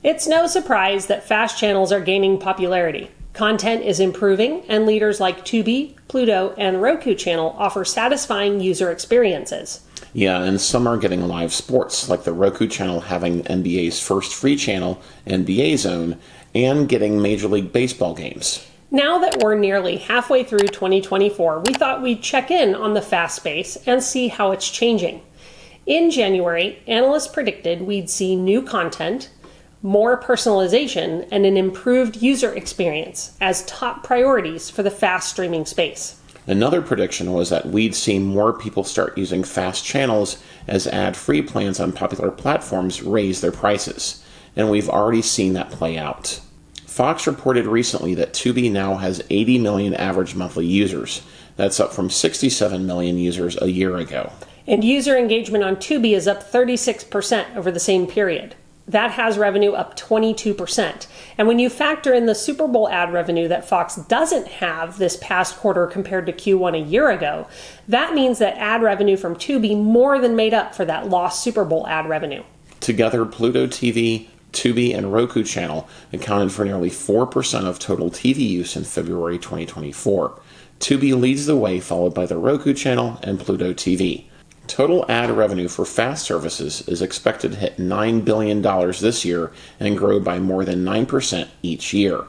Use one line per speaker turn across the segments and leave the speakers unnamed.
It's no surprise that fast channels are gaining popularity. Content is improving, and leaders like Tubi, Pluto, and Roku Channel offer satisfying user experiences.
Yeah, and some are getting live sports, like the Roku Channel having NBA's first free channel, NBA Zone, and getting Major League Baseball games.
Now that we're nearly halfway through 2024, we thought we'd check in on the fast space and see how it's changing. In January, analysts predicted we'd see new content, more personalization, and an improved user experience as top priorities for the fast streaming space.
Another prediction was that we'd see more people start using fast channels as ad-free plans on popular platforms raise their prices, and we've already seen that play out. Fox reported recently that Tubi now has 80 million average monthly users. That's up from 67 million users a year ago.
And user engagement on Tubi is up 36% over the same period. That has revenue up 22%. And when you factor in the Super Bowl ad revenue that Fox doesn't have this past quarter compared to Q1 a year ago, that means that ad revenue from Tubi more than made up for that lost Super Bowl ad revenue.
Together, Pluto TV, Tubi, and Roku Channel accounted for nearly 4% of total TV use in February 2024. Tubi leads the way, followed by the Roku Channel and Pluto TV. Total ad revenue for fast services is expected to hit $9 billion this year and grow by more than 9% each year.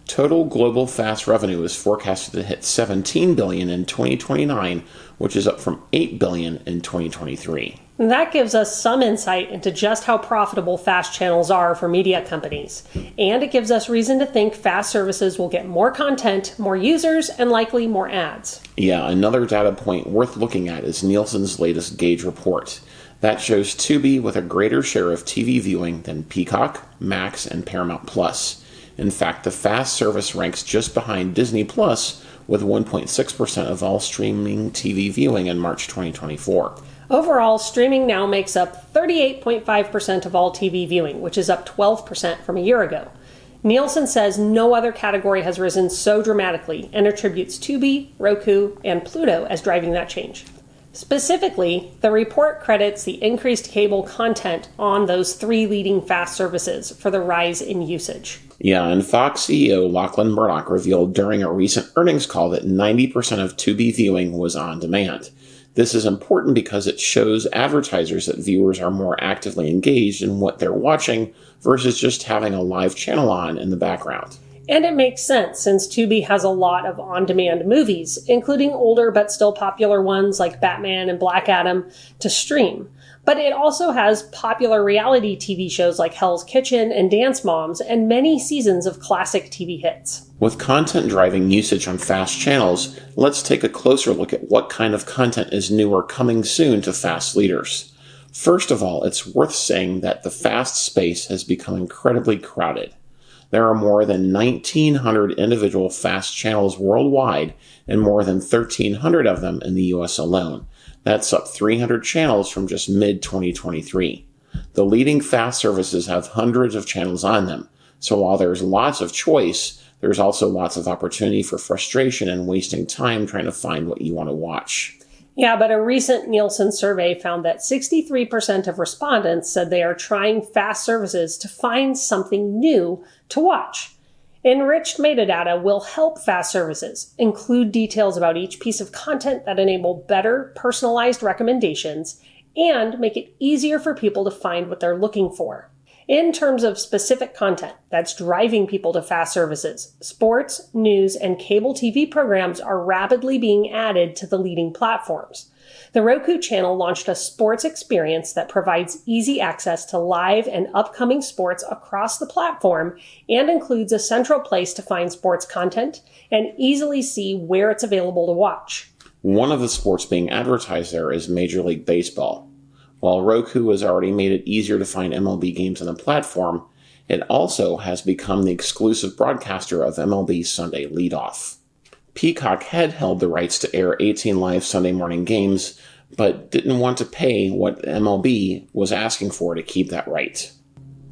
Total global fast revenue is forecasted to hit $17 billion in 2029, which is up from $8 billion in 2023.
That gives us some insight into just how profitable fast channels are for media companies. And it gives us reason to think fast services will get more content, more users, and likely more ads.
Yeah, another data point worth looking at is Nielsen's latest Gauge report. That shows Tubi with a greater share of TV viewing than Peacock, Max, and Paramount Plus. In fact, the fast service ranks just behind Disney Plus with 1.6% of all streaming TV viewing in March 2024.
Overall, streaming now makes up 38.5% of all TV viewing, which is up 12% from a year ago. Nielsen says no other category has risen so dramatically and attributes Tubi, Roku, and Pluto as driving that change. Specifically, the report credits the increased cable content on those three leading fast services for the rise in usage.
Yeah, and Fox CEO Lachlan Murdoch revealed during a recent earnings call that 90% of Tubi viewing was on demand. This is important because it shows advertisers that viewers are more actively engaged in what they're watching versus just having a live channel on in the background.
And it makes sense since Tubi has a lot of on-demand movies, including older but still popular ones like Batman and Black Adam, to stream. But it also has popular reality TV shows like Hell's Kitchen and Dance Moms, and many seasons of classic TV hits.
With content driving usage on fast channels, let's take a closer look at what kind of content is new or coming soon to fast leaders. First of all, it's worth saying that the fast space has become incredibly crowded. There are more than 1,900 individual fast channels worldwide, and more than 1,300 of them in the US alone. That's up 300 channels from just mid-2023. The leading fast services have hundreds of channels on them, so while there's lots of choice, there's also lots of opportunity for frustration and wasting time trying to find what you want to watch.
Yeah, but a recent Nielsen survey found that 63% of respondents said they are trying fast services to find something new to watch. Enriched metadata will help fast services include details about each piece of content that enable better personalized recommendations and make it easier for people to find what they're looking for. In terms of specific content that's driving people to fast services, sports, news, and cable TV programs are rapidly being added to the leading platforms. The Roku Channel launched a sports experience that provides easy access to live and upcoming sports across the platform and includes a central place to find sports content and easily see where it's available to watch.
One of the sports being advertised there is Major League Baseball. While Roku has already made it easier to find MLB games on the platform, it also has become the exclusive broadcaster of MLB Sunday Leadoff. Peacock had held the rights to air 18 live Sunday morning games, but didn't want to pay what MLB was asking for to keep that right.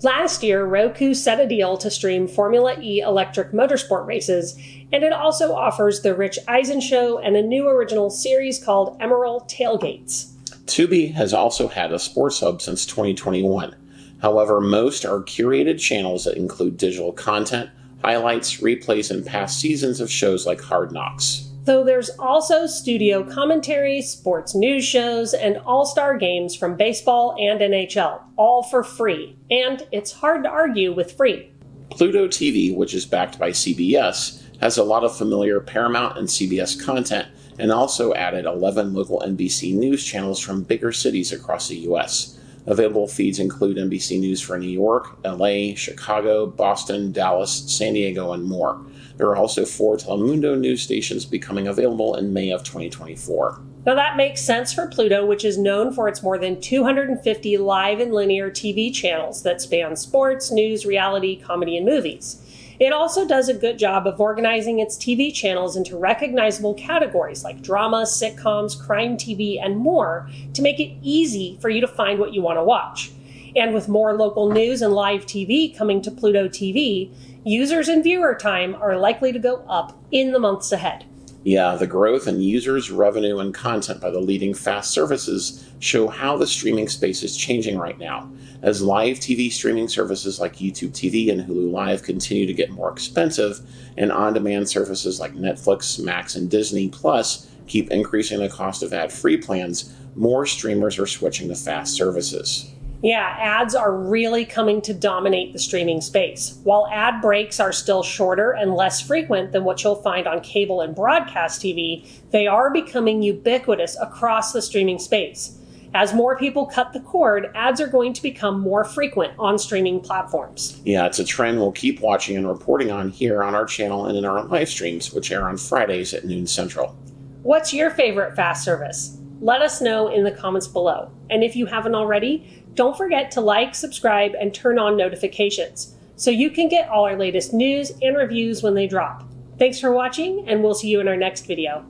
Last year, Roku set a deal to stream Formula E electric motorsport races, and it also offers The Rich Eisen Show and a new original series called Emerald Tailgates.
Tubi has also had a sports hub since 2021. However, most are curated channels that include digital content, highlights, replays, and past seasons of shows like Hard Knocks.
Though there's also studio commentary, sports news shows, and all-star games from baseball and NHL, all for free. And it's hard to argue with free.
Pluto TV, which is backed by CBS, has a lot of familiar Paramount and CBS content, and also added 11 local NBC News channels from bigger cities across the U.S. Available feeds include NBC News for New York, LA, Chicago, Boston, Dallas, San Diego, and more. There are also 4 Telemundo news stations becoming available in May of 2024.
Now that makes sense for Pluto, which is known for its more than 250 live and linear TV channels that span sports, news, reality, comedy, and movies. It also does a good job of organizing its TV channels into recognizable categories like drama, sitcoms, crime TV, and more to make it easy for you to find what you want to watch. And with more local news and live TV coming to Pluto TV, users and viewer time are likely to go up in the months ahead.
Yeah, the growth in users, revenue, and content by the leading FAST services show how the streaming space is changing right now. As live TV streaming services like YouTube TV and Hulu Live continue to get more expensive, and on-demand services like Netflix, Max, and Disney Plus keep increasing the cost of ad-free plans, more streamers are switching to FAST services.
Yeah, ads are really coming to dominate the streaming space. While ad breaks are still shorter and less frequent than what you'll find on cable and broadcast TV, they are becoming ubiquitous across the streaming space. As more people cut the cord, ads are going to become more frequent on streaming platforms.
Yeah, it's a trend we'll keep watching and reporting on here on our channel and in our live streams, which air on Fridays at noon Central.
What's your favorite FAST service? Let us know in the comments below. And if you haven't already, don't forget to like, subscribe, and turn on notifications so you can get all our latest news and reviews when they drop. Thanks for watching, and we'll see you in our next video.